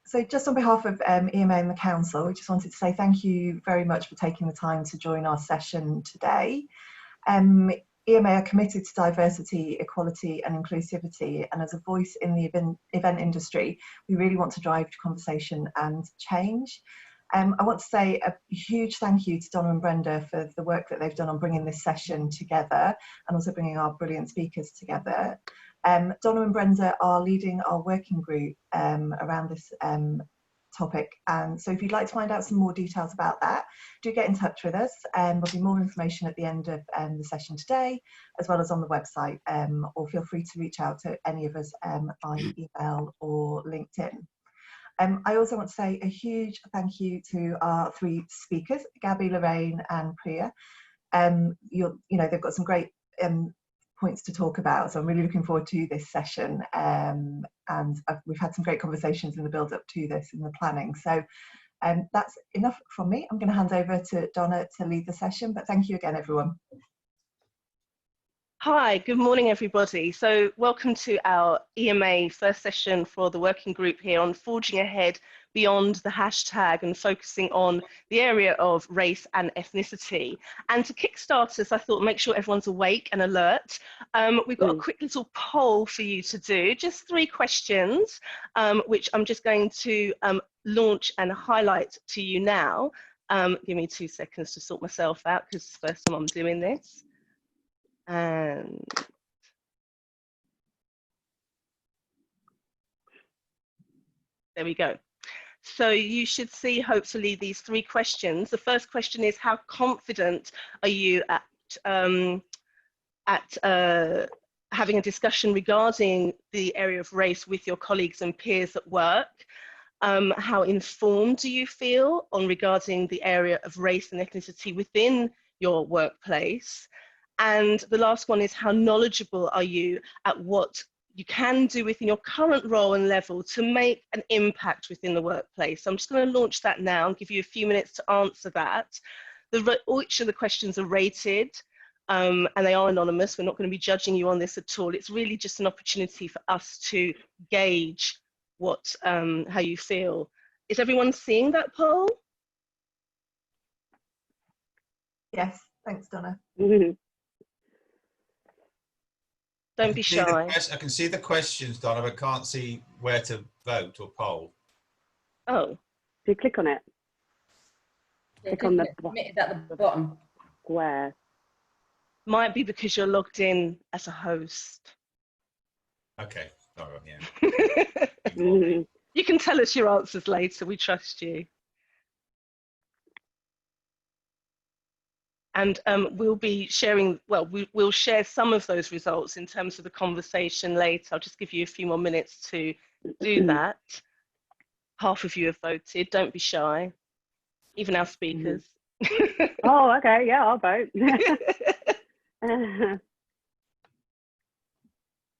So just on behalf of EMA and the Council, we just wanted to say thank you very much for taking the time to join our session today. EMA are committed to diversity, equality and inclusivity, and as a voice in the event industry, we really want to drive conversation and change. I want to say a huge thank you to Donna and Brenda for the work that they've done on bringing this session together and also bringing our brilliant speakers together. Donna and Brenda are leading our working group around this topic, and so if you'd like to find out some more details about that, do get in touch with us. There'll be more information at the end of the session today, as well as on the website, or feel free to reach out to any of us by email or LinkedIn. I also want to say a huge thank you to our three speakers, Gabby, Lorraine and Priya. You know, they've got some great points to talk about, so I'm really looking forward to this session, and we've had some great conversations in the build up to this in the planning. So that's enough from me. I'm going to hand over to Donna to lead the session, but thank you again everyone. Hi, good morning everybody. So welcome to our EMA first session for the working group here on forging ahead beyond the hashtag and focusing on the area of race and ethnicity. And to kickstart us, I thought make sure everyone's awake and alert. We've got a quick little poll for you to do, just 3 questions, which I'm just going to launch and highlight to you now. Give me 2 seconds to sort myself out because it's the first time I'm doing this. And there we go. So you should see hopefully these 3 questions. The first question is, how confident are you at having a discussion regarding the area of race with your colleagues and peers at work? How informed do you feel on regarding the area of race and ethnicity within your workplace? And the last one is, how knowledgeable are you at what you can do within your current role and level to make an impact within the workplace? So I'm just going to launch that now and give you a few minutes to answer that. Each of the questions are rated and they are anonymous. We're not going to be judging you on this at all. It's really just an opportunity for us to gauge what, how you feel. Is everyone seeing that poll? Yes, thanks Donna. Don't be shy. I can see the questions, Donna, but can't see where to vote or poll. Oh. So you click on it. Yeah, click on the at the bottom. Square. Might be because you're logged in as a host. Okay, all right, yeah. You can tell us your answers later, we trust you. And we'll be sharing, well, we'll share some of those results in terms of the conversation later. I'll just give you a few more minutes to do that. Half of you have voted, don't be shy. Even our speakers. Oh, okay, yeah, I'll vote.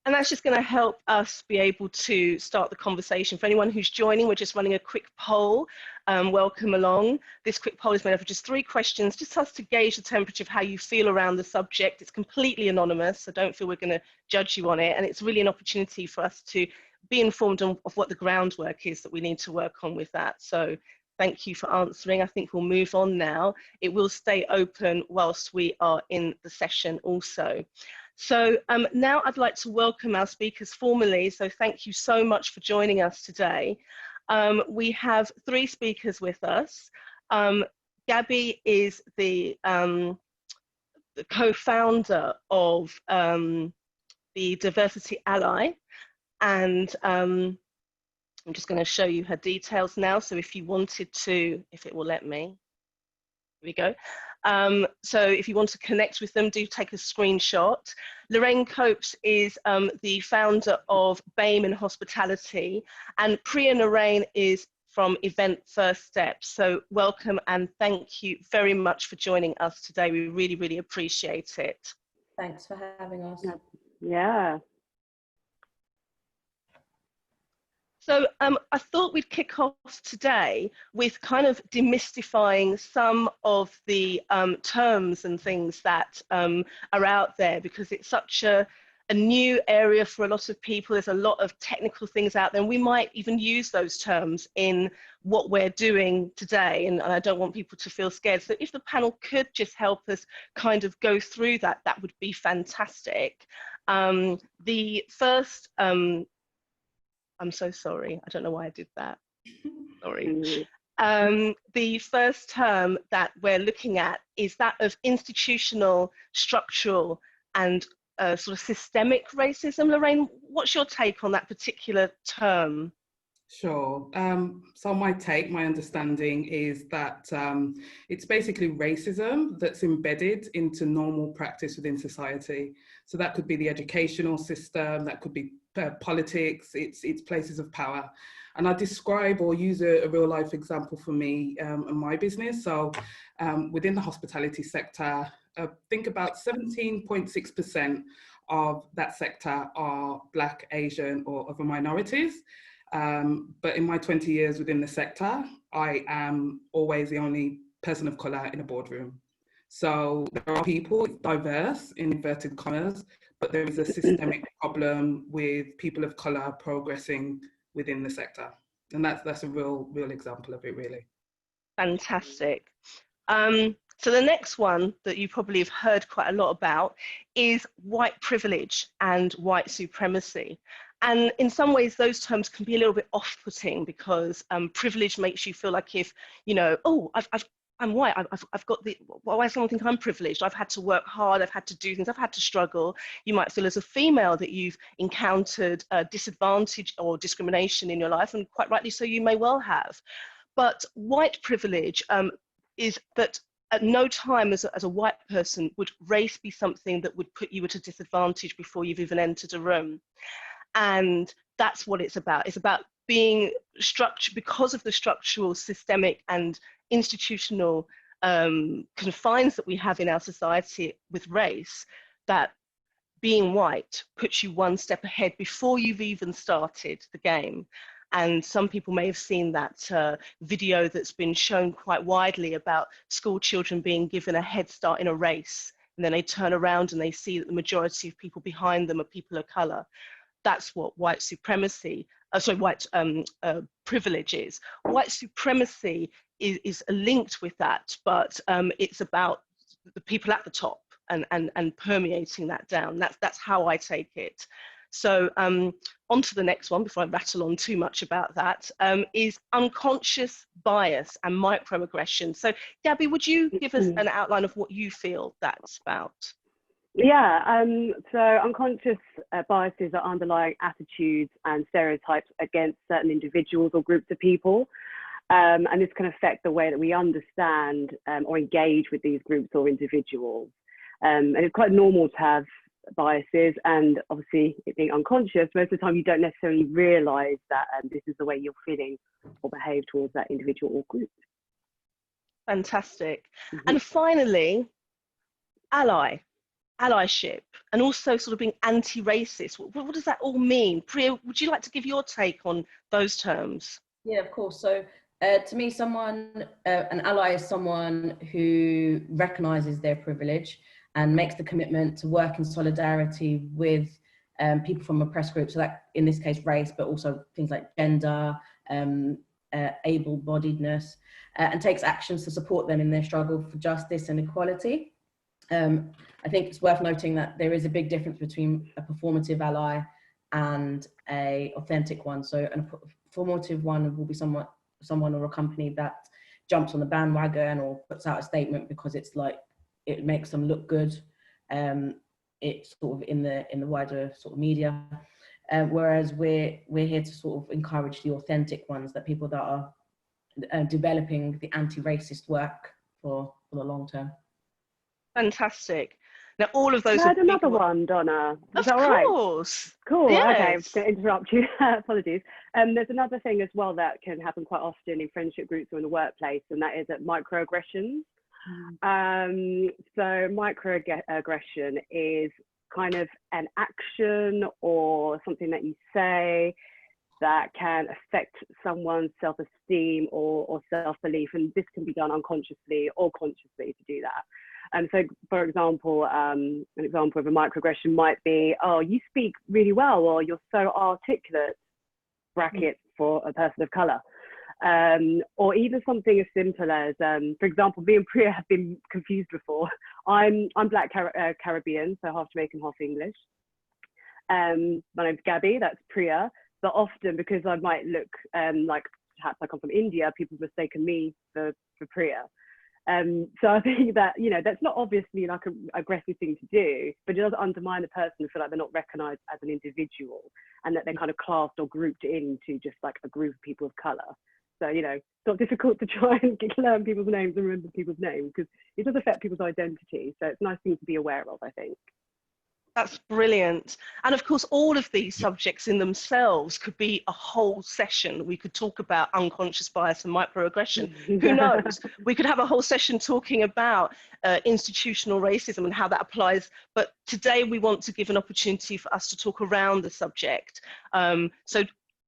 And that's just going to help us be able to start the conversation. For anyone who's joining, we're just running a quick poll. Welcome along. This quick poll is made up of just 3 questions, just us to gauge the temperature of how you feel around the subject. It's completely anonymous, so don't feel we're going to judge you on it. And it's really an opportunity for us to be informed of what the groundwork is that we need to work on with that. So thank you for answering. I think we'll move on now. It will stay open whilst we are in the session also. So now I'd like to welcome our speakers formally. So thank you so much for joining us today. We have 3 speakers with us. Gabby is the co-founder of the Diversity Ally, and I'm just going to show you her details now. So if you wanted to, if it will let me, here we go. So if you want to connect with them, do take a screenshot. Lorraine Copes is the founder of BAME in Hospitality, and Priya Lorraine is from Event First Steps. So welcome and thank you very much for joining us today. We really, really appreciate it. Thanks for having us. Yeah. So I thought we'd kick off today with kind of demystifying some of the terms and things that are out there, because it's such a a new area for a lot of people. There's a lot of technical things out there, and we might even use those terms in what we're doing today, and I don't want people to feel scared. So if the panel could just help us kind of go through that, that would be fantastic. The first, I'm so sorry, I don't know why I did that, sorry. The first term that we're looking at is that of institutional, structural, and sort of systemic racism. Lorraine, what's your take on that particular term? Sure. So my understanding is that it's basically racism that's embedded into normal practice within society. So that could be the educational system, that could be politics, it's places of power. And I describe or use a real life example for me and my business. So within the hospitality sector, I think about 17.6% of that sector are Black, Asian, or other minorities. But in my 20 years within the sector, I am always the only person of colour in a boardroom. So there are people diverse in inverted commas, but there is a systemic problem with people of colour progressing within the sector. And that's a real example of it, really. Fantastic. So the next one that you probably have heard quite a lot about is white privilege and white supremacy. And in some ways, those terms can be a little bit off-putting because privilege makes you feel like if, you know, oh, I'm white, I've got the, why does someone think I'm privileged? I've had to work hard, I've had to do things, I've had to struggle. You might feel as a female that you've encountered disadvantage or discrimination in your life, and quite rightly so, you may well have. But white privilege is that at no time as a white person would race be something that would put you at a disadvantage before you've even entered a room. And that's what it's about. It's about being structured because of the structural, systemic, and institutional confines that we have in our society with race, that being white puts you one step ahead before you've even started the game. And some people may have seen that video that's been shown quite widely about school children being given a head start in a race, and then they turn around and they see that the majority of people behind them are people of colour. That's what white supremacy, white privilege is. White supremacy is linked with that, but it's about the people at the top and permeating that down. That's how I take it. So on to the next one, before I rattle on too much about that, is unconscious bias and microaggression. So Gabby, would you give us an outline of what you feel that's about? Yeah, so unconscious biases are underlying attitudes and stereotypes against certain individuals or groups of people. And this can affect the way that we understand or engage with these groups or individuals. And it's quite normal to have biases, and obviously it being unconscious, most of the time you don't necessarily realise that this is the way you're feeling or behave towards that individual or group. Fantastic. And finally, allyship, and also sort of being anti-racist. What does that all mean? Priya, would you like to give your take on those terms? Yeah, of course. So to me, an ally is someone who recognises their privilege and makes the commitment to work in solidarity with people from oppressed groups. So that, in this case, race, but also things like gender, able-bodiedness, and takes actions to support them in their struggle for justice and equality. I think it's worth noting that there is a big difference between a performative ally and an authentic one. So a performative one will be someone or a company that jumps on the bandwagon or puts out a statement because it's like, it makes them look good. It's sort of in the wider sort of media. Whereas we're here to sort of encourage the authentic ones, that people that are developing the anti-racist work for the long term. Fantastic. Now, all of those. I had another one, Donna. Is that all right? Of course. Cool. Yes. Okay, I'm just going to interrupt you. Apologies. There's another thing as well that can happen quite often in friendship groups or in the workplace, and that is microaggressions. So microaggression is kind of an action or something that you say that can affect someone's self-esteem or self-belief, and this can be done unconsciously or consciously to do that. And so, for example, an example of a microaggression might be, oh, you speak really well, or you're so articulate, bracket for a person of colour. Or even something as simple as, for example, me and Priya have been confused before. I'm Black Caribbean, so half Jamaican, half English. My name's Gabby, that's Priya. But often, because I might look like perhaps I come from India, people have mistaken me for Priya. So I think that, you know, that's not obviously like an aggressive thing to do, but it does undermine the person and feel like they're not recognised as an individual, and that they're kind of classed or grouped into just like a group of people of colour. So, you know, it's not difficult to try and learn people's names and remember people's names, because it does affect people's identity. So it's a nice thing to be aware of, I think. That's brilliant. And of course, all of these subjects in themselves could be a whole session. We could talk about unconscious bias and microaggression. Who knows? We could have a whole session talking about institutional racism and how that applies. But today we want to give an opportunity for us to talk around the subject. So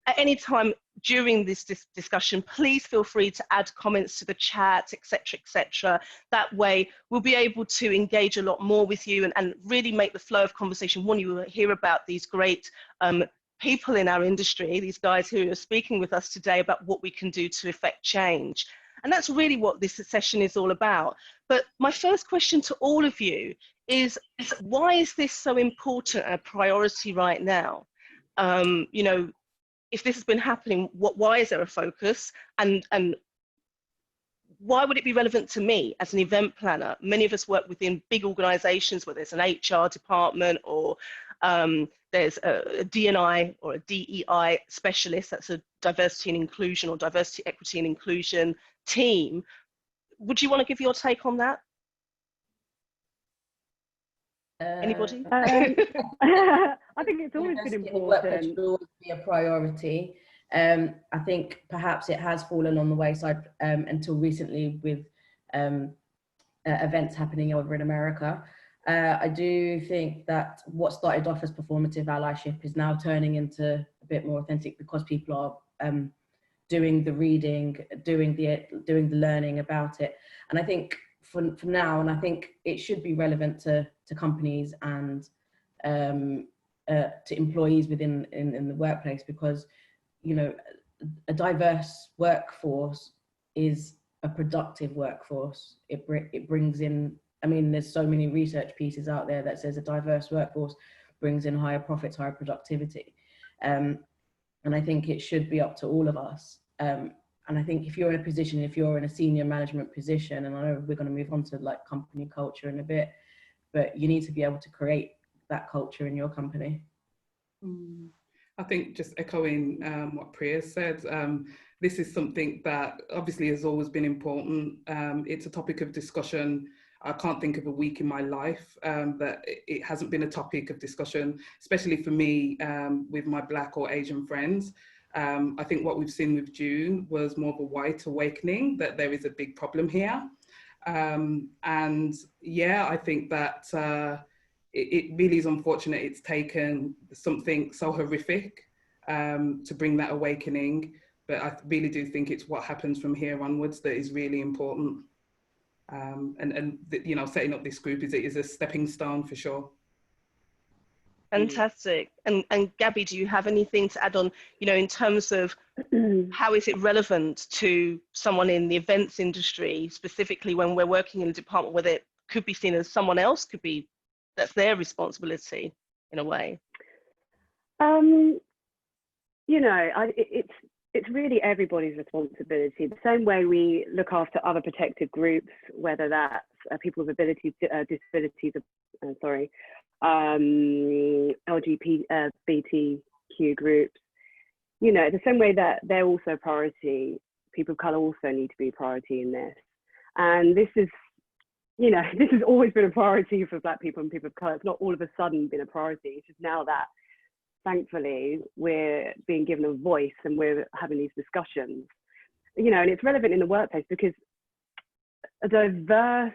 at any time during this discussion, please feel free to add comments to the chat, etc., etc. That way, we'll be able to engage a lot more with you and really make the flow of conversation. One, you will hear about these great people in our industry, these guys who are speaking with us today about what we can do to effect change. And that's really what this session is all about. But my first question to all of you is why is this so important and a priority right now? You know, if this has been happening, why is there a focus, and why would it be relevant to me as an event planner? Many of us work within big organizations where there's an HR department, or there's a D&I or a DEI specialist, that's a diversity and inclusion or diversity, equity and inclusion team. Would you want to give your take on that? Anybody? I think it's always been important. It will always be a priority. I think perhaps it has fallen on the wayside until recently with events happening over in America. I do think that what started off as performative allyship is now turning into a bit more authentic, because people are doing the reading, doing the learning about it. And I think from now, and I think it should be relevant to companies and to employees within in the workplace, because, you know, a diverse workforce is a productive workforce. It brings in, I mean, there's so many research pieces out there that says a diverse workforce brings in higher profits, higher productivity. And I think it should be up to all of us. And I think if you're in a position, if you're in a senior management position, and I know we're going to move on to like company culture in a bit, but you need to be able to create that culture in your company. I think just echoing what Priya said, this is something that obviously has always been important. It's a topic of discussion. I can't think of a week in my life that it hasn't been a topic of discussion, especially for me with my Black or Asian friends. I think what we've seen with June was more of a white awakening that there is a big problem here. And yeah, I think that it really is unfortunate it's taken something so horrific to bring that awakening. But I really do think it's what happens from here onwards that is really important. And you know, setting up this group is a stepping stone for sure. Fantastic. And Gabby, do you have anything to add on, you know, in terms of how is it relevant to someone in the events industry, specifically when we're working in a department where it could be seen as someone else, could be, that's their responsibility in a way? You know, it's really everybody's responsibility. The same way we look after other protected groups, whether that's people with disabilities, LGBTQ groups, you know, the same way that they're also a priority, people of colour also need to be a priority in this. And this is, you know, this has always been a priority for Black people and people of colour. It's not all of a sudden been a priority. It's just now that, thankfully, we're being given a voice and we're having these discussions, you know, and it's relevant in the workplace because a diverse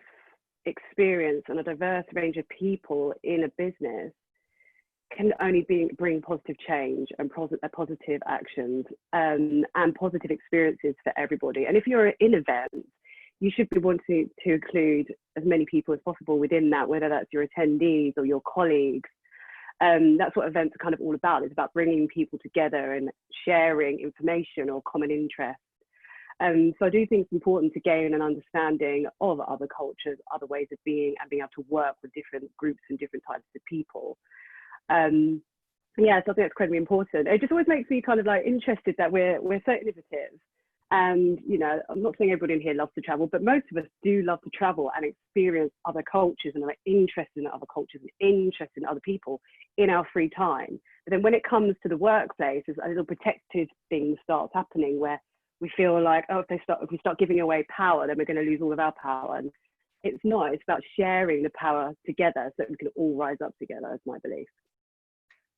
experience and a diverse range of people in a business can only bring positive change and positive actions and positive experiences for everybody. And if you're in events, you should be wanting to include as many people as possible within that, whether that's your attendees or your colleagues. That's what events are kind of all about. It's about bringing people together and sharing information or common interests. So I do think it's important to gain an understanding of other cultures, other ways of being, and being able to work with different groups and different types of people. Yeah, so I think that's incredibly important. It just always makes me kind of like interested that we're so innovative. And, you know, I'm not saying everybody in here loves to travel, but most of us do love to travel and experience other cultures and are interested in other cultures and interested in other people in our free time. But then when it comes to the workplace, a little protective thing starts happening where we feel like, oh, if we start giving away power, then we're going to lose all of our power. And it's not. It's about sharing the power together so that we can all rise up together, is my belief.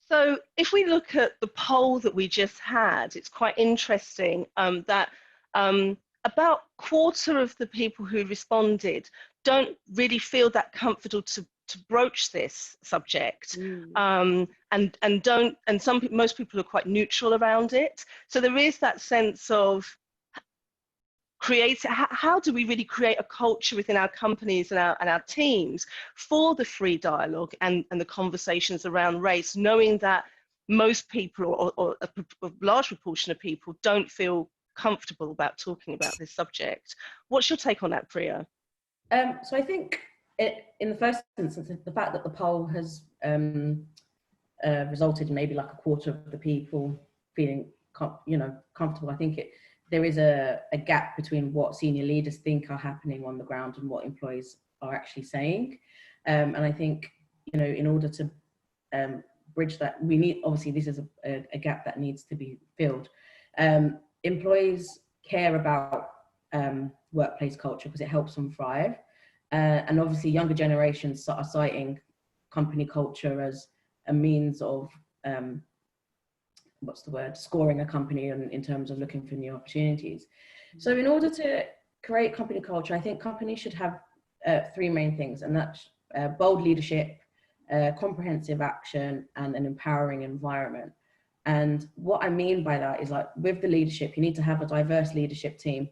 So if we look at the poll that we just had, it's quite interesting that about a quarter of the people who responded don't really feel that comfortable to broach this subject, and most people are quite neutral around it. So there is that sense of how do we really create a culture within our companies and our teams for the free dialogue and the conversations around race, knowing that most people or a large proportion of people don't feel comfortable about talking about this subject. What's your take on that, Priya? So I think in the first instance, the fact that the poll has resulted in maybe like a quarter of the people feeling comfortable, I think there is a gap between what senior leaders think are happening on the ground and what employees are actually saying. And I think, you know, in order to bridge that, we need, obviously this is a gap that needs to be filled. Employees care about workplace culture because it helps them thrive. And obviously younger generations are citing company culture as a means of scoring a company in terms of looking for new opportunities. So in order to create company culture, I think companies should have three main things, and that's bold leadership, comprehensive action, and an empowering environment. And what I mean by that is, like, with the leadership, you need to have a diverse leadership team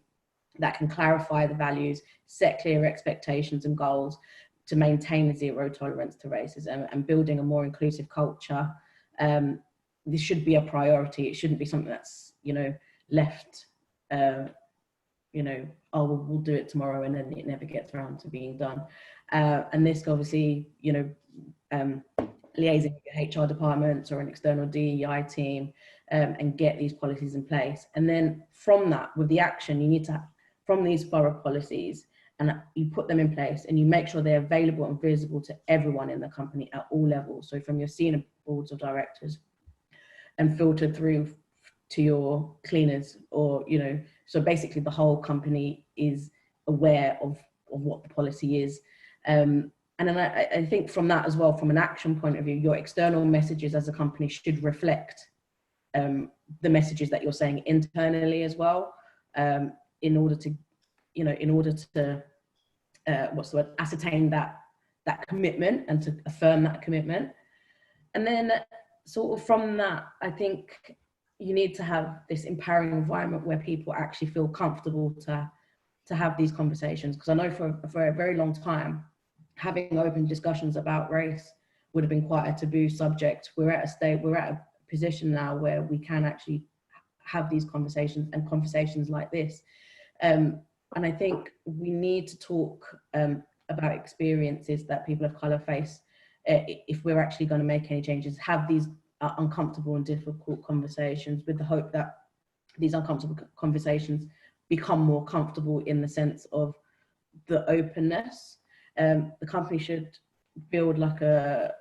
that can clarify the values, set clear expectations and goals to maintain zero tolerance to racism and building a more inclusive culture. This should be a priority. It shouldn't be something that's, you know, left, you know, oh, we'll do it tomorrow, and then it never gets around to being done. And this obviously, you know, liaising with your HR departments or an external DEI team and get these policies in place. And then from that, with the action, you need to, from these thorough policies, and you put them in place and you make sure they're available and visible to everyone in the company at all levels. So from your senior boards of directors and filtered through to your cleaners, or, you know, so basically the whole company is aware of what the policy is. And then I think from that as well, from an action point of view, your external messages as a company should reflect the messages that you're saying internally as well, in order to, you know, ascertain that commitment and to affirm that commitment. And then sort of from that, I think you need to have this empowering environment where people actually feel comfortable to have these conversations. Because I know for a very long time, having open discussions about race would have been quite a taboo subject. We're at a position now where we can actually have these conversations and conversations like this. And I think we need to talk about experiences that people of colour face if we're actually going to make any changes, have these uncomfortable and difficult conversations with the hope that these uncomfortable conversations become more comfortable in the sense of the openness. The company should build like a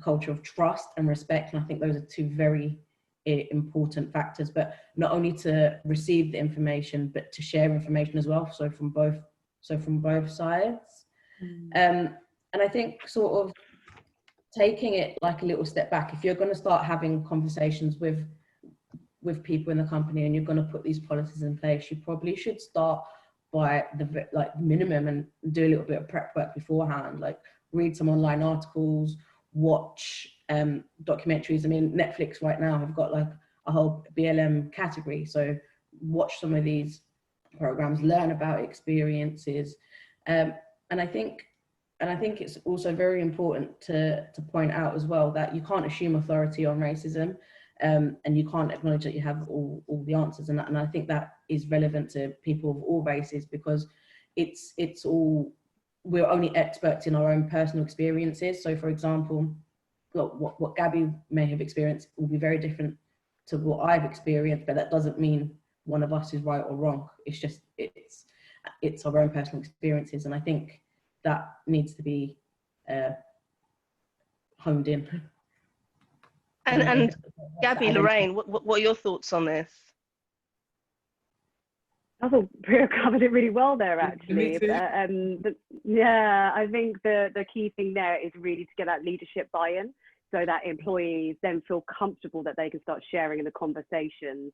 culture of trust and respect, and I think those are two very important factors, but not only to receive the information but to share information as well, so from both sides. And I think sort of taking it like a little step back, if you're going to start having conversations with people in the company and you're going to put these policies in place, you probably should start by the minimum and do a little bit of prep work beforehand, like read some online articles, watch documentaries. I mean, Netflix right now have got like a whole BLM category, so watch some of these programs, learn about experiences. And I think it's also very important to point out as well that you can't assume authority on racism, and you can't acknowledge that you have all the answers. And I think that is relevant to people of all races, because it's all, we're only experts in our own personal experiences. So for example, what Gabby may have experienced will be very different to what I've experienced, but that doesn't mean one of us is right or wrong. It's just, it's our own personal experiences. And I think that needs to be honed in. And Gabby, Lorraine, what are your thoughts on this? I thought Priya covered it really well there, actually. Yeah, I think the key thing there is really to get that leadership buy-in, so that employees then feel comfortable that they can start sharing in the conversations,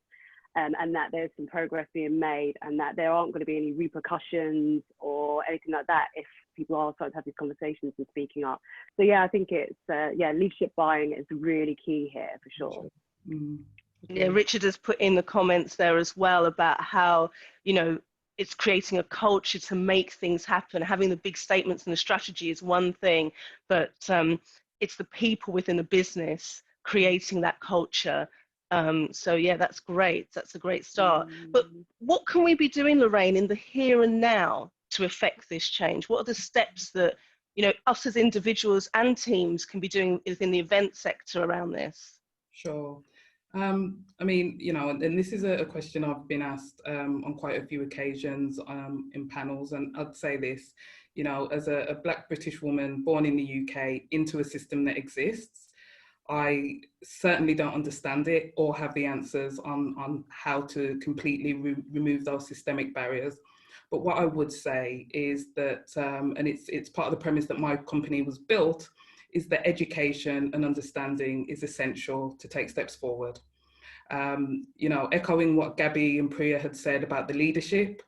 and that there's some progress being made, and that there aren't going to be any repercussions or anything like that if people are starting to have these conversations and speaking up. So yeah, I think it's leadership buying is really key here for sure. Yeah, Richard has put in the comments there as well about how, you know, it's creating a culture to make things happen. Having the big statements and the strategy is one thing, but it's the people within the business creating that culture. So yeah, that's great. That's a great start. But what can we be doing, Lorraine, in the here and now to affect this change? What are the steps that, you know, us as individuals and teams can be doing within the event sector around this? Sure. I mean, you know, and this is a question I've been asked on quite a few occasions in panels, and I'd say this, you know, as a Black British woman born in the UK into a system that exists, I certainly don't understand it or have the answers on how to completely remove those systemic barriers. But what I would say is that, and it's part of the premise that my company was built, is that education and understanding is essential to take steps forward. You know, echoing what Gabby and Priya had said about the leadership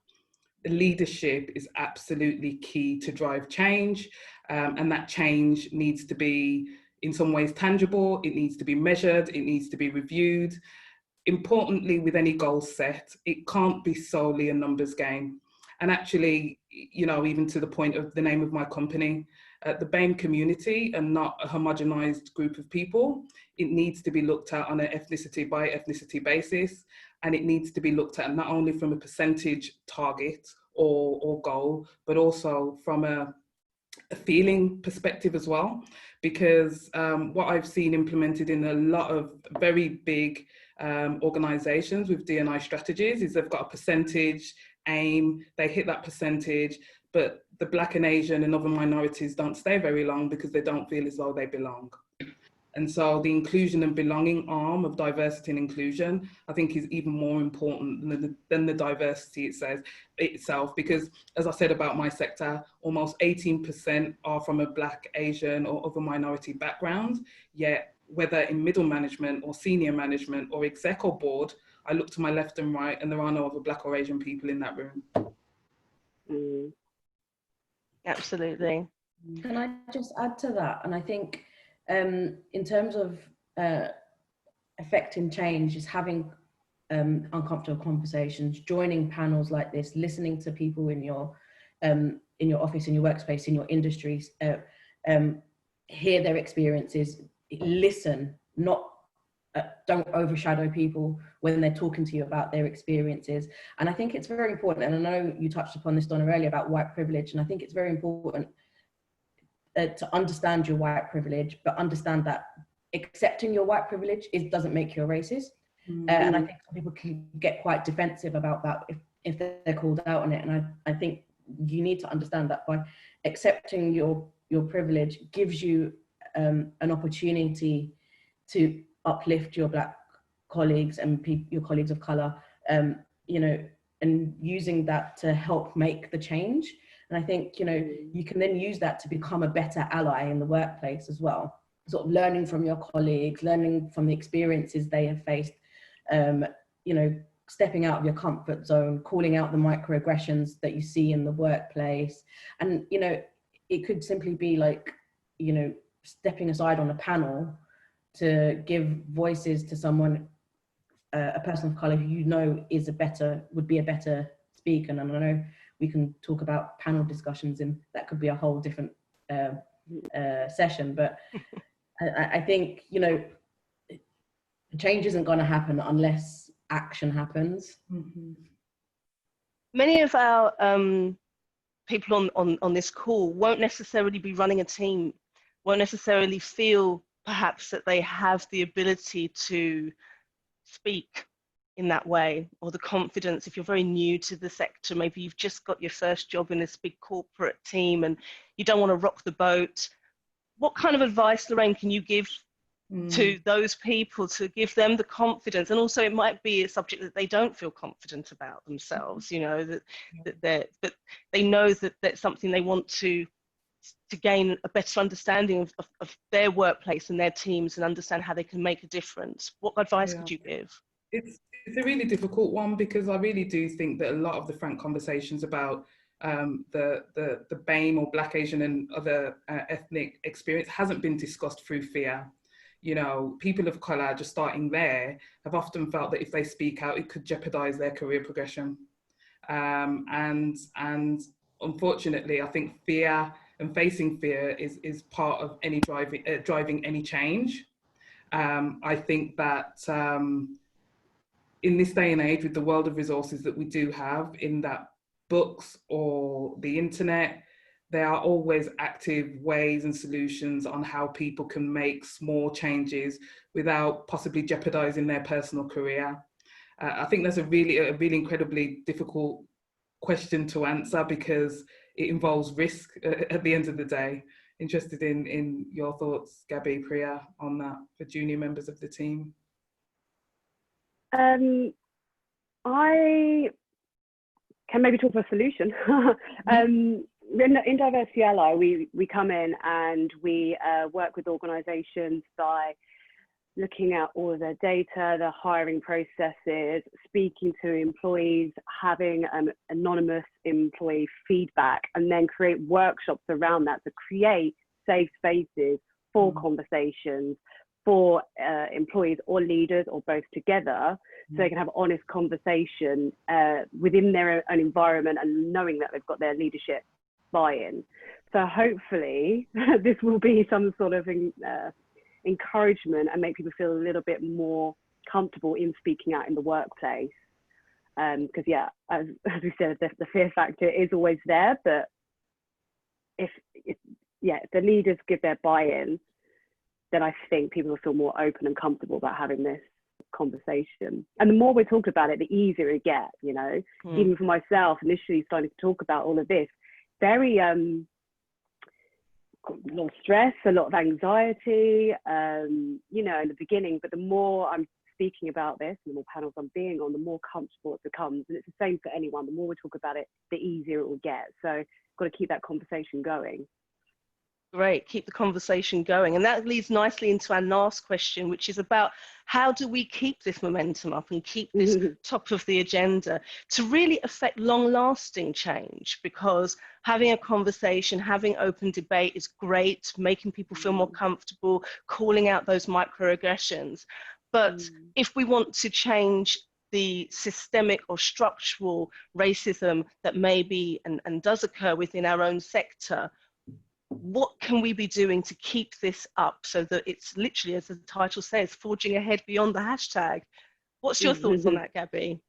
is absolutely key to drive change, and that change needs to be in some ways tangible, it needs to be measured, it needs to be reviewed. Importantly, with any goal set, it can't be solely a numbers game. And actually, you know, even to the point of the name of my company, the BAME community and not a homogenized group of people, it needs to be looked at on an ethnicity by ethnicity basis. And it needs to be looked at not only from a percentage target or goal, but also from a feeling perspective as well. Because what I've seen implemented in a lot of very big organizations with D&I strategies is they've got a percentage aim, they hit that percentage, but the Black and Asian and other minorities don't stay very long because they don't feel as though they belong. And so the inclusion and belonging arm of diversity and inclusion, I think, is even more important than the diversity itself, because as I said about my sector, almost 18% are from a Black, Asian or other minority background, yet whether in middle management or senior management or exec or board, I look to my left and right and there are no other Black or Asian people in that room. Absolutely. Can I just add to that? And I think in terms of affecting change is having uncomfortable conversations, joining panels like this, listening to people in your office, in your workspace, in your industries, hear their experiences, listen, not don't overshadow people when they're talking to you about their experiences. And I think it's very important, and I know you touched upon this, Donna, earlier about white privilege, and I think it's very important to understand your white privilege, but understand that accepting your white privilege doesn't make you a racist. And I think some people can get quite defensive about that if they're called out on it. And I think you need to understand that by accepting your privilege gives you an opportunity to uplift your Black colleagues and your colleagues of color, you know, and using that to help make the change. And I think, you know, you can then use that to become a better ally in the workplace as well. Sort of learning from your colleagues, learning from the experiences they have faced, you know, stepping out of your comfort zone, calling out the microaggressions that you see in the workplace. And, you know, it could simply be like, you know, stepping aside on a panel to give voices to someone, a person of color who you know would be a better speak. And I know we can talk about panel discussions, and that could be a whole different session. But I think, you know, change isn't going to happen unless action happens. Mm-hmm. Many of our people on this call won't necessarily be running a team, won't necessarily feel perhaps that they have the ability to speak in that way, or the confidence. If you're very new to the sector, maybe you've just got your first job in this big corporate team and you don't want to rock the boat. What kind of advice, Lorraine, can you give to those people to give them the confidence? And also it might be a subject that they don't feel confident about themselves, you know, that they know that that's something they want to gain a better understanding of their workplace and their teams, and understand how they can make a difference. What advice could you give? It's a really difficult one, because I really do think that a lot of the frank conversations about the BAME or Black, Asian and other ethnic experience hasn't been discussed through fear. You know, people of colour, just starting there, have often felt that if they speak out, it could jeopardise their career progression. And unfortunately, I think fear and facing fear is part of any driving any change. I think that in this day and age, with the world of resources that we do have, in that books or the internet, there are always active ways and solutions on how people can make small changes without possibly jeopardizing their personal career. I think that's a really incredibly difficult question to answer, because it involves risk at the end of the day. Interested in your thoughts, Gabby, Priya, on that for junior members of the team. I can maybe talk about a solution. In Diversity Ally, we come in and we work with organisations by looking at all of their data, their hiring processes, speaking to employees, having anonymous employee feedback, and then create workshops around that to create safe spaces for conversations for employees or leaders, or both together, so they can have honest conversation within their own environment, and knowing that they've got their leadership buy-in. So hopefully this will be some sort of encouragement and make people feel a little bit more comfortable in speaking out in the workplace. Because as we said, the fear factor is always there, but if the leaders give their buy-in, then I think people will feel more open and comfortable about having this conversation. And the more we talk about it, the easier it gets, you know. Even for myself, initially starting to talk about all of this, very a lot of stress, a lot of anxiety, you know, in the beginning, but the more I'm speaking about this and the more panels I'm being on, the more comfortable it becomes. And it's the same for anyone. The more we talk about it, the easier it will get. So got to keep that conversation going. Great, keep the conversation going. And that leads nicely into our last question, which is about how do we keep this momentum up and keep this top of the agenda to really affect long-lasting change? Because having a conversation, having open debate is great, making people feel more comfortable, calling out those microaggressions. But if we want to change the systemic or structural racism that may be and does occur within our own sector, what can we be doing to keep this up so that it's literally, as the title says, forging ahead beyond the hashtag? What's your thoughts on that, Gabby?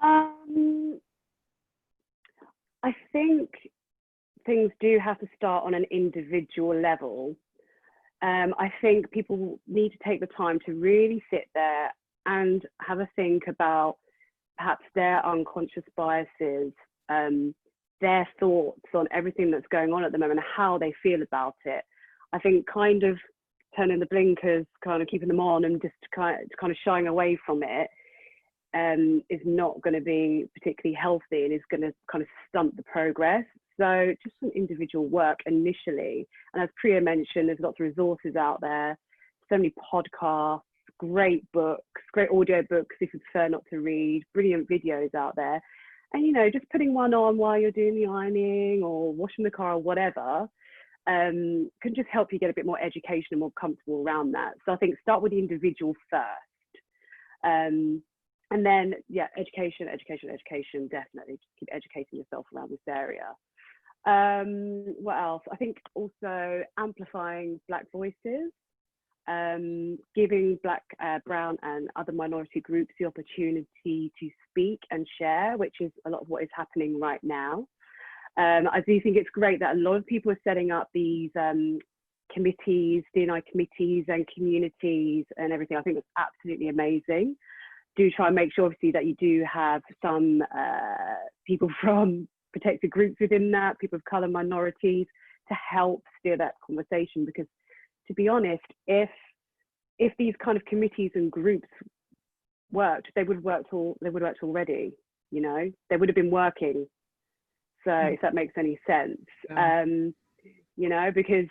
I think things do have to start on an individual level. I think people need to take the time to really sit there and have a think about perhaps their unconscious biases, their thoughts on everything that's going on at the moment, how they feel about it. I think kind of turning the blinkers, kind of keeping them on and just kind of shying away from it is not going to be particularly healthy, and is going to kind of stunt the progress. So just some individual work initially. And as Priya mentioned, there's lots of resources out there, so many podcasts, great books, great audio books if you prefer not to read, brilliant videos out there. And, you know, just putting one on while you're doing the ironing or washing the car or whatever can just help you get a bit more education and more comfortable around that. So I think start with the individual first. And And then, yeah, education, definitely. Just keep educating yourself around this area. What else? I think also amplifying Black voices, giving Black, Brown and other minority groups the opportunity to speak and share, which is a lot of what is happening right now. I do think it's great that a lot of people are setting up these committees, D&I committees and communities and everything. I think it's absolutely amazing. Do try and make sure, obviously, that you do have some people from protected groups within that, people of colour, minorities, to help steer that conversation. Because, to be honest, if these kind of committees and groups worked, they would have worked already. You know, they would have been working. So if that makes any sense, you know, because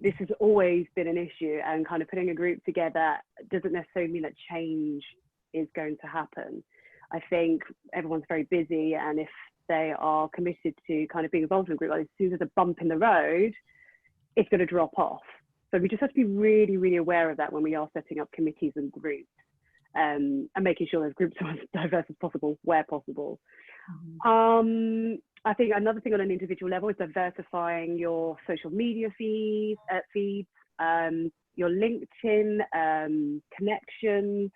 this has always been an issue, and kind of putting a group together doesn't necessarily mean that change is going to happen. I think everyone's very busy, and if they are committed to kind of being involved in a group, like, as soon as there's a bump in the road, it's going to drop off. So we just have to be really, really aware of that when we are setting up committees and groups, and making sure those groups are as diverse as possible, where possible. I think another thing on an individual level is diversifying your social media feeds, your LinkedIn connections.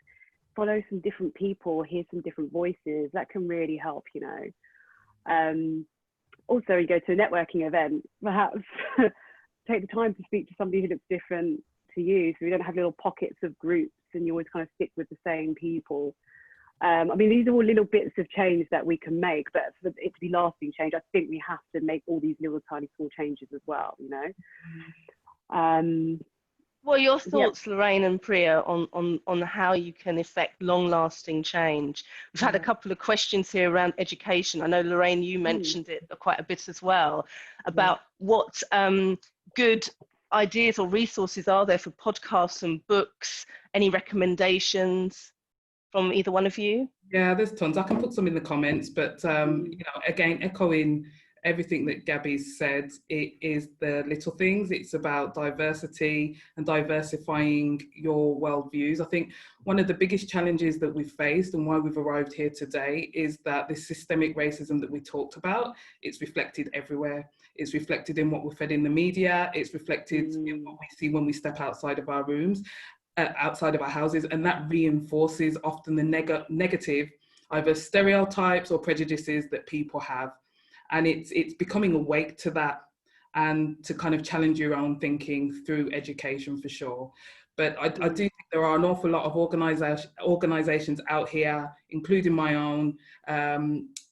Follow some different people, hear some different voices. That can really help, you know. Also, you go to a networking event, perhaps take the time to speak to somebody who looks different to you, so we don't have little pockets of groups and you always kind of stick with the same people. I mean, these are all little bits of change that we can make, but for it to be lasting change, I think we have to make all these little tiny small changes as well, you know. What are your thoughts, Lorraine and Priya, on how you can effect long-lasting change? We've had a couple of questions here around education. I know, Lorraine, you mentioned it quite a bit as well, about what good ideas or resources are there for podcasts and books? Any recommendations from either one of you? Yeah, there's tons. I can put some in the comments, but you know, again, echoing everything that Gabby's said, it is the little things. It's about diversity and diversifying your worldviews. I think one of the biggest challenges that we've faced and why we've arrived here today is that this systemic racism that we talked about, it's reflected everywhere. It's reflected in what we're fed in the media. It's reflected in what we see when we step outside of our rooms, outside of our houses, and that reinforces often the negative, either stereotypes or prejudices that people have. And it's becoming awake to that and to kind of challenge your own thinking through education, for sure. But I do think there are an awful lot of organisations out here, including my own,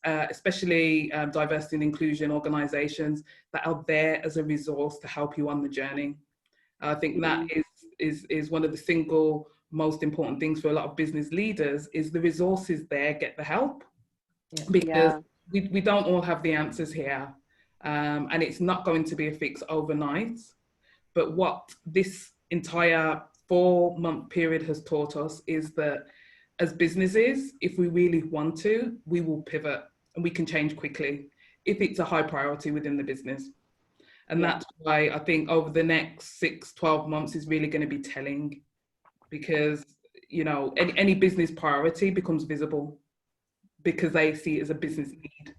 especially diversity and inclusion organisations, that are there as a resource to help you on the journey. I think that is one of the single most important things for a lot of business leaders, is the resources there, get the help. Because we don't all have the answers here, and it's not going to be a fix overnight. But what this entire 4-month period has taught us is that as businesses, if we really want to, we will pivot and we can change quickly if it's a high priority within the business. And that's why I think over the next 6-12 months is really going to be telling, because, you know, any business priority becomes visible because they see it as a business need.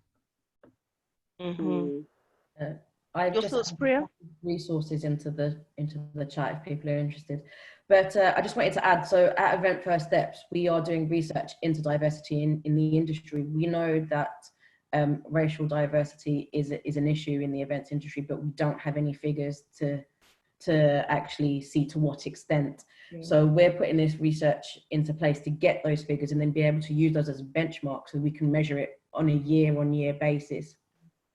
I've Your just thoughts, Priya? resources into the chat if people are interested. But I just wanted to add, so at Event First Steps, we are doing research into diversity in the industry. We know that racial diversity is an issue in the events industry, but we don't have any figures to actually see to what extent. So we're putting this research into place to get those figures and then be able to use those as a benchmark so we can measure it on a year-on-year basis.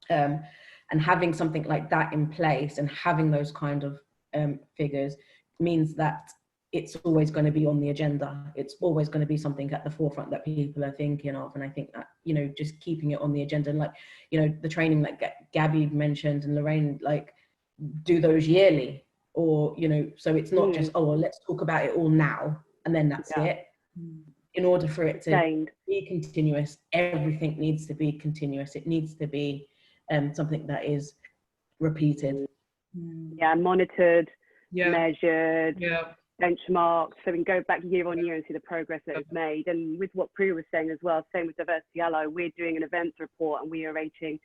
And having something like that in place and having those kind of figures means that it's always going to be on the agenda. It's always going to be something at the forefront that people are thinking of. And I think that, you know, just keeping it on the agenda, and like, you know, the training that Gabby mentioned and Lorraine, like, do those yearly. Or, you know, so it's not just, oh, well, let's talk about it all now and then that's it. In order for it to be continuous, everything needs to be continuous. It needs to be something that is repeated. Monitored, measured, benchmarks, so we can go back year on year and see the progress that is made. And with what Priya was saying as well, same with Diversity Ally, we're doing an events report and we are rating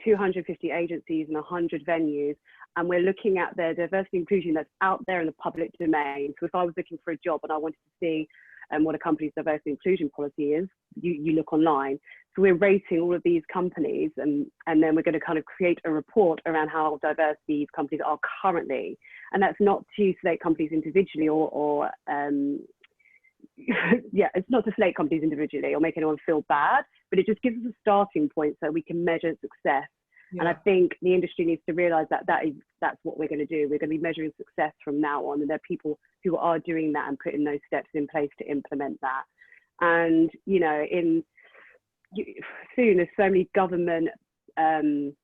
250 agencies and 100 venues, and we're looking at the diversity inclusion that's out there in the public domain. So if I was looking for a job and I wanted to see what a company's diversity inclusion policy is, you look online. So we're rating all of these companies, and then we're going to kind of create a report around how diverse these companies are currently. And that's not to slate companies individually or yeah, it's not to slate companies individually or make anyone feel bad, but it just gives us a starting point so we can measure success. Yeah. And I think the industry needs to realize that that's what we're going to do. We're going to be measuring success from now on, and there are people who are doing that and putting those steps in place to implement that. And you know, soon there's so many government not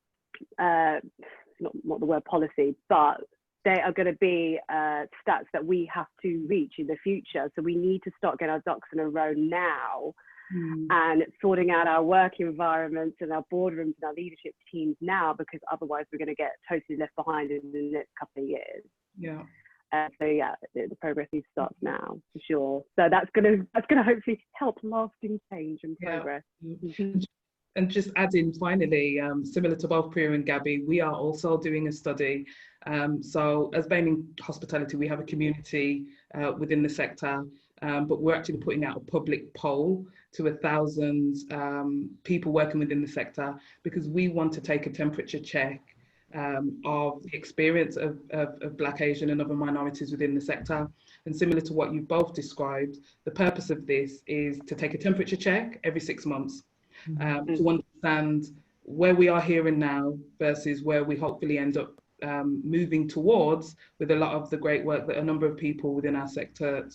the word policy, but they are going to be stats that we have to reach in the future. So we need to start getting our ducks in a row now and sorting out our work environments and our boardrooms and our leadership teams now, because otherwise we're going to get totally left behind in the next couple of years. Yeah. So yeah, the progress needs to start now for sure. So that's going to hopefully help lasting change and progress. Yeah. And just adding finally, similar to both Priya and Gabby, we are also doing a study. So as BAME Hospitality, we have a community within the sector, but we're actually putting out a public poll to 1,000 people working within the sector, because we want to take a temperature check of the experience of Black, Asian and other minorities within the sector. And similar to what you've both described, the purpose of this is to take a temperature check every 6 months. To understand where we are here and now versus where we hopefully end up moving towards, with a lot of the great work that a number of people within our sector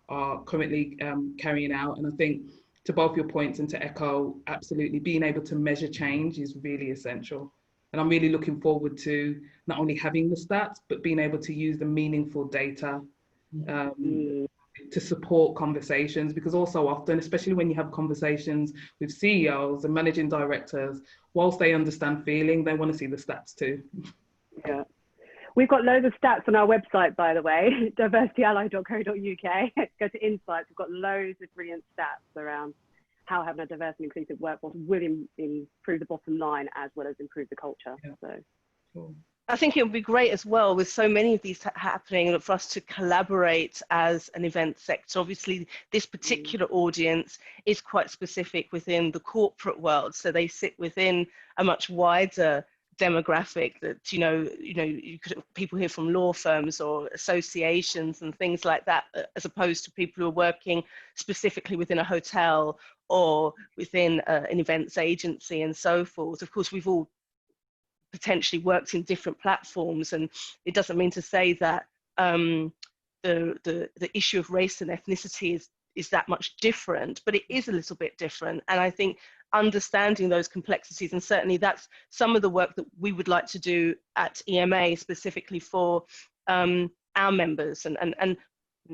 are currently carrying out. And I think, to both your points and to echo, absolutely being able to measure change is really essential. And I'm really looking forward to not only having the stats, but being able to use the meaningful data to support conversations, because also often, especially when you have conversations with CEOs and managing directors, whilst they understand feeling, they want to see the stats too. Yeah, we've got loads of stats on our website, by the way, diversityally.co.uk. Go to Insights. We've got loads of brilliant stats around how having a diverse and inclusive workforce will improve the bottom line as well as improve the culture. Yeah. So cool. I think it would be great as well, with so many of these happening, for us to collaborate as an event sector. Obviously, this particular audience is quite specific within the corporate world, so they sit within a much wider demographic that, you could people here from law firms or associations and things like that, as opposed to people who are working specifically within a hotel or within an events agency and so forth. Of course, we've all potentially worked in different platforms, and it doesn't mean to say that the issue of race and ethnicity is that much different, but it is a little bit different. And I think understanding those complexities, and certainly that's some of the work that we would like to do at EMA specifically for our members, and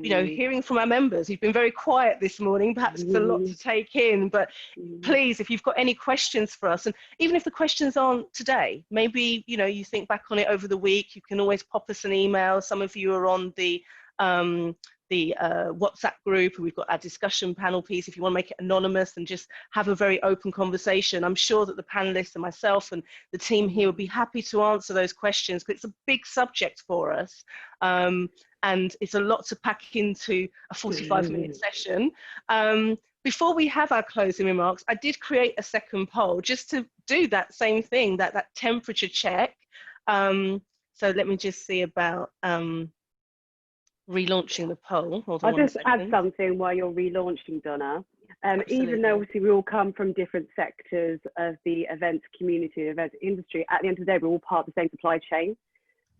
hearing from our members. You've been very quiet this morning, perhaps it's a lot to take in, but please, if you've got any questions for us, and even if the questions aren't today, maybe you think back on it over the week, you can always pop us an email. Some of you are on the WhatsApp group, and we've got our discussion panel piece. If you want to make it anonymous and just have a very open conversation, I'm sure that the panelists and myself and the team here will be happy to answer those questions, because it's a big subject for us. And it's a lot to pack into a 45-minute session. Before we have our closing remarks, I did create a second poll just to do that same thing, that temperature check. So let me just see about relaunching the poll. Hold on. I'll just add something while you're relaunching, Donna. Even though obviously we all come from different sectors of the events community, events industry, at the end of the day, we're all part of the same supply chain.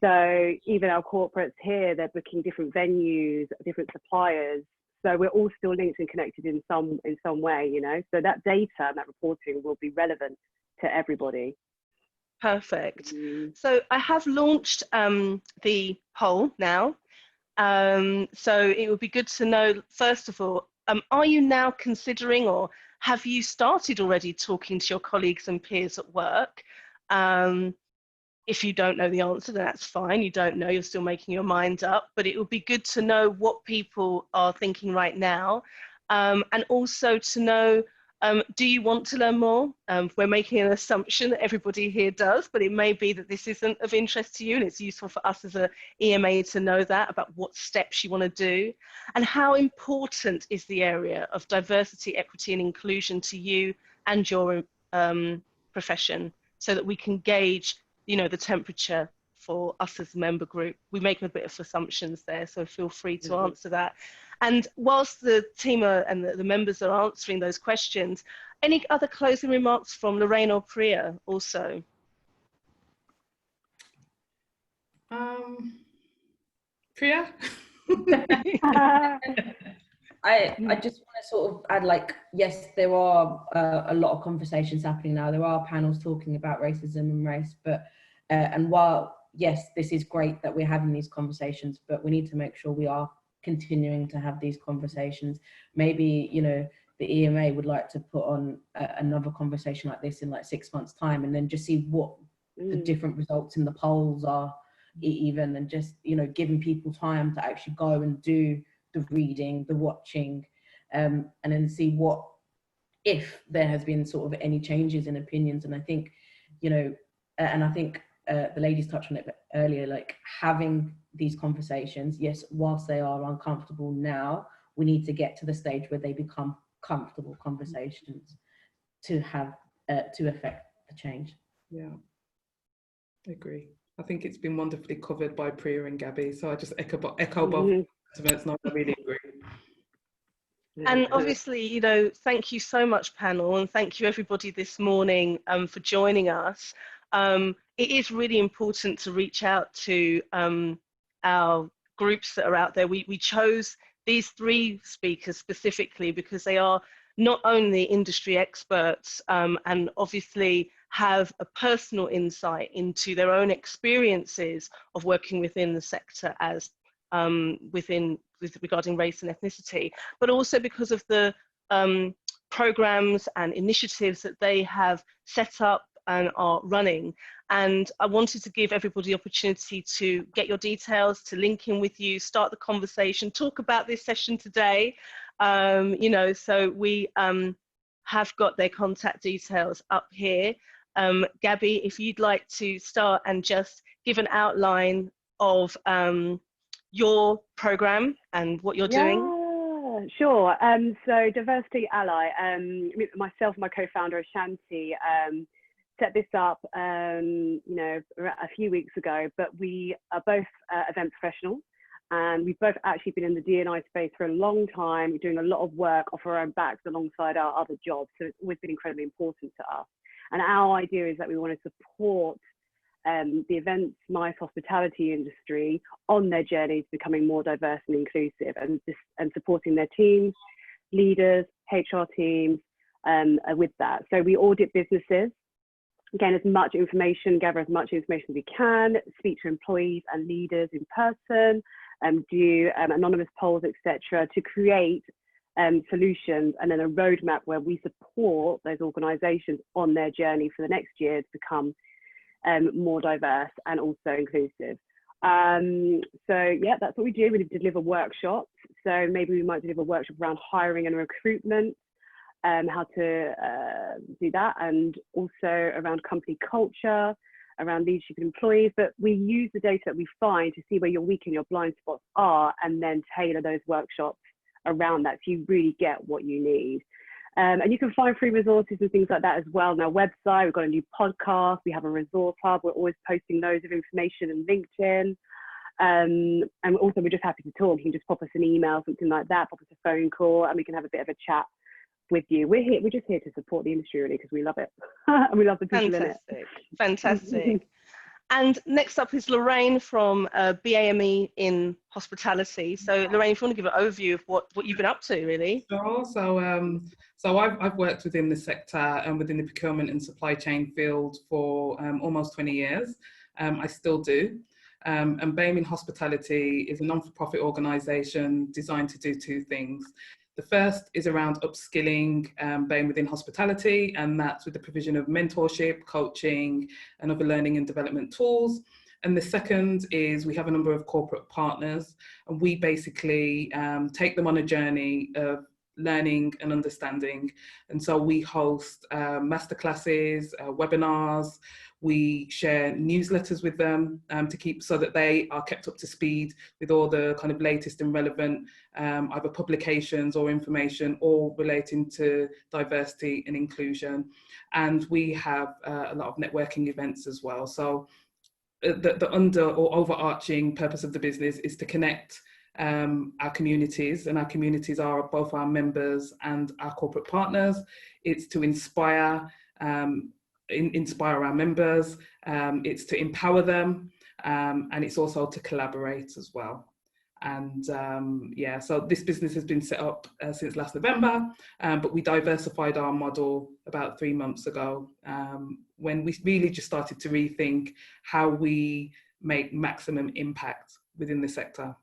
So even our corporates here, they're booking different venues, different suppliers. So we're all still linked and connected in some way, So that data and that reporting will be relevant to everybody. Perfect. So I have launched the poll now. So it would be good to know, first of all, are you now considering, or have you started already talking to your colleagues and peers at work if you don't know the answer, then that's fine. You don't know, you're still making your mind up, but it would be good to know what people are thinking right now. And also to know, do you want to learn more? We're making an assumption that everybody here does, but it may be that this isn't of interest to you, and it's useful for us as a EMA to know that, about what steps you want to do. And how important is the area of diversity, equity and inclusion to you and your profession, so that we can gauge, you know, the temperature for us as a member group. We make a bit of assumptions there, so feel free to answer that. And whilst the team and the members are answering those questions, any other closing remarks from Lorraine or Priya also? Priya? I just want to sort of add, like, yes, there are a lot of conversations happening now. There are panels talking about racism and race, but and while yes, this is great that we're having these conversations, but we need to make sure we are continuing to have these conversations. Maybe, you know, the EMA would like to put on another conversation like this in like 6 months' time, and then just see what the different results in the polls are, even, and just, you know, giving people time to actually go and do the reading, the watching, and then see what, if there has been sort of any changes in opinions. And I think, you know, and I think the ladies touched on it earlier, like having these conversations, yes, whilst they are uncomfortable now, we need to get to the stage where they become comfortable conversations to have, to affect the change. Yeah, I agree. I think it's been wonderfully covered by Priya and Gabby, so I just echo both sentiments. No, I really agree. And obviously, you know, thank you so much, panel, and thank you everybody this morning for joining us. It is really important to reach out to our groups that are out there. We chose these 3 speakers specifically because they are not only industry experts and obviously have a personal insight into their own experiences of working within the sector as regarding race and ethnicity, but also because of the programs and initiatives that they have set up and are running. And I wanted to give everybody the opportunity to get your details, to link in with you, start the conversation, talk about this session today. You know, so we have got their contact details up here. Gabby, if you'd like to start and just give an outline of your program and what you're doing. Sure. So Diversity Ally, myself and my co-founder Ashanti set this up, you know, a few weeks ago, but we are both event professionals, and we've both actually been in the D&I space for a long time. We're doing a lot of work off our own backs alongside our other jobs, so it's always been incredibly important to us. And our idea is that we want to support the events, MICE hospitality industry on their journey to becoming more diverse and inclusive, and supporting their teams, leaders, HR teams with that. So we audit businesses, gain as much information, gather as much information as we can, speak to employees and leaders in person, do anonymous polls, etc., to create solutions and then a roadmap where we support those organisations on their journey for the next year to become more diverse and also inclusive. So yeah, that's what we do. We deliver workshops. So maybe we might deliver a workshop around hiring and recruitment, how to do that, and also around company culture, around leadership and employees. But we use the data that we find to see where your weak and your blind spots are, and then tailor those workshops around that so you really get what you need. And you can find free resources and things like that as well on our website. We've got a new podcast, we have a resource hub, we're always posting loads of information on LinkedIn. And also we're just happy to talk. You can just pop us an email, something like that, pop us a phone call, and we can have a bit of a chat with you. We're just here to support the industry really, because we love it. And we love the people in it. Fantastic. And next up is Lorraine from BAME in hospitality. So Lorraine, if you want to give an overview of what you've been up to, really. Sure. So I've worked within the sector and within the procurement and supply chain field for almost 20 years. I still do. And BAME in Hospitality is a non-for-profit organisation designed to do 2 things. The first is around upskilling BAME within hospitality, and that's with the provision of mentorship, coaching, and other learning and development tools. And the second is we have a number of corporate partners, and we basically take them on a journey of learning and understanding. And so we host masterclasses, webinars, we share newsletters with them to keep so that they are kept up to speed with all the kind of latest and relevant either publications or information all relating to diversity and inclusion. And we have a lot of networking events as well. So the under or overarching purpose of the business is to connect our communities, and our communities are both our members and our corporate partners. It's to inspire our members, it's to empower them, and it's also to collaborate as well. And yeah, so this business has been set up since last November, but we diversified our model about 3 months ago when we really just started to rethink how we make maximum impact within the sector.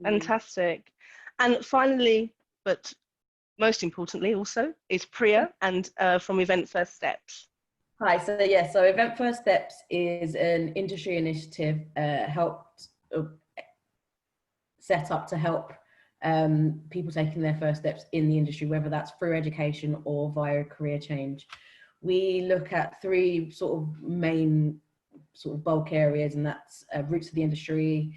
Fantastic. And finally, but most importantly also, is Priya and from Event First Steps. Hi, so yeah, so Event First Steps is an industry initiative set up to help people taking their first steps in the industry, whether that's through education or via career change. We look at 3 sort of main sort of bulk areas, and that's roots of the industry,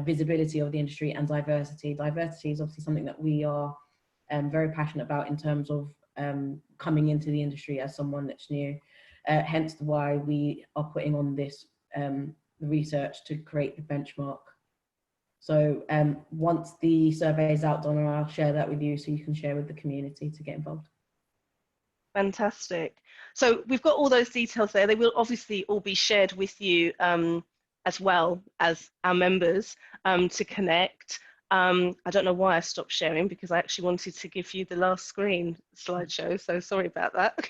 visibility of the industry, and diversity. Diversity is obviously something that we are very passionate about in terms of coming into the industry as someone that's new, hence why we are putting on this research to create the benchmark. So once the survey is out, Donna, I'll share that with you so you can share with the community to get involved. Fantastic. So we've got all those details there. They will obviously all be shared with you as well as our members to connect. I don't know why I stopped sharing, because I actually wanted to give you the last screen slideshow, so sorry about that.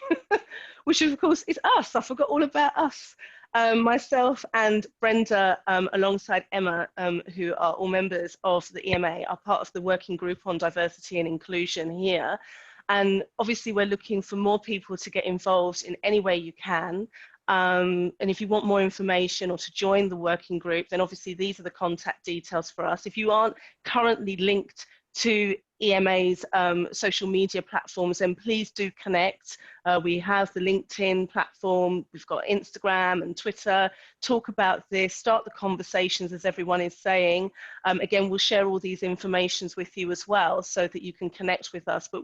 Which of course is us. I forgot all about us. Myself and Brenda, alongside Emma, who are all members of the EMA, are part of the working group on diversity and inclusion here. And obviously we're looking for more people to get involved in any way you can. And if you want more information or to join the working group, then obviously these are the contact details for us. If you aren't currently linked to EMA's social media platforms, then please do connect. We have the LinkedIn platform, we've got Instagram and Twitter. Talk about this, start the conversations, as everyone is saying. Again, we'll share all these informations with you as well so that you can connect with us. But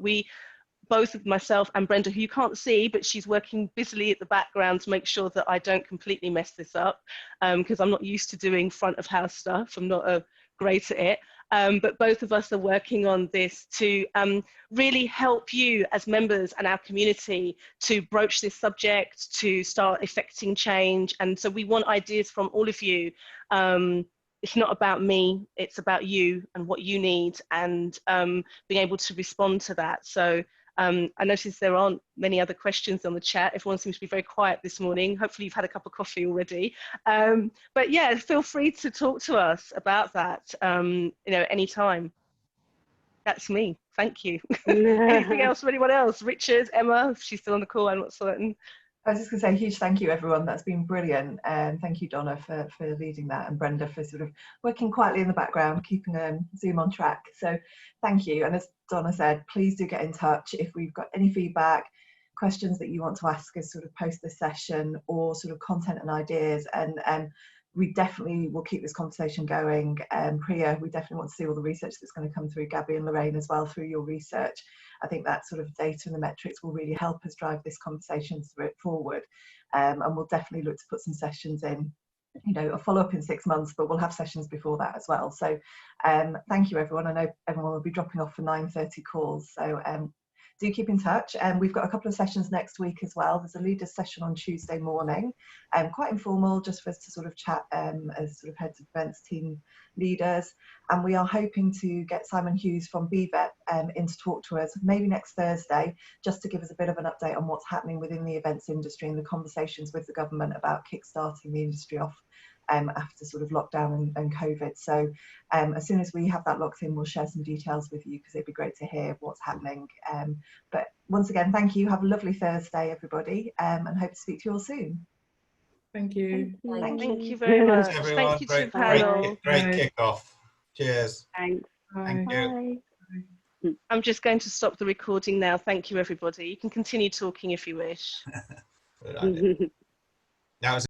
both of myself and Brenda, who you can't see, but she's working busily at the background to make sure that I don't completely mess this up, because I'm not used to doing front of house stuff. I'm not great at it. But both of us are working on this to really help you as members and our community to broach this subject, to start effecting change. And so we want ideas from all of you. It's not about me, it's about you and what you need, and being able to respond to that. So I noticed there aren't many other questions on the chat. Everyone seems to be very quiet this morning. Hopefully you've had a cup of coffee already. But yeah, feel free to talk to us about that, you know, anytime. That's me. Thank you. Anything else from anyone else? Richard, Emma, if she's still on the call, I'm not certain. I was just going to say a huge thank you, everyone. That's been brilliant. And thank you, Donna, for leading that, and Brenda for sort of working quietly in the background, keeping Zoom on track. So thank you. And as Donna said, please do get in touch if we've got any feedback, questions that you want to ask us sort of post this session, or sort of content and ideas. And we definitely will keep this conversation going. Priya, we definitely want to see all the research that's going to come through, Gabby and Lorraine as well, through your research. I think that sort of data and the metrics will really help us drive this conversation forward. And we'll definitely look to put some sessions in, you know, a follow-up in 6 months, but we'll have sessions before that as well. So thank you, everyone. I know everyone will be dropping off for 9:30 calls. So do keep in touch. And we've got a couple of sessions next week as well. There's a leaders session on Tuesday morning, quite informal, just for us to sort of chat as sort of heads of events team leaders. And we are hoping to get Simon Hughes from BVET in to talk to us maybe next Thursday, just to give us a bit of an update on what's happening within the events industry and the conversations with the government about kickstarting the industry off after sort of lockdown and COVID. So as soon as we have that locked in, we'll share some details with you, because it'd be great to hear what's happening. But once again, thank you. Have a lovely Thursday, everybody, and hope to speak to you all soon. Thank you. Thank you very much. Thanks, everyone. Thank you to the Great, panel. great kick-off. Cheers. Thanks. Thank you. Bye. I'm just going to stop the recording now. Thank you, everybody. You can continue talking if you wish. Good idea. Now it's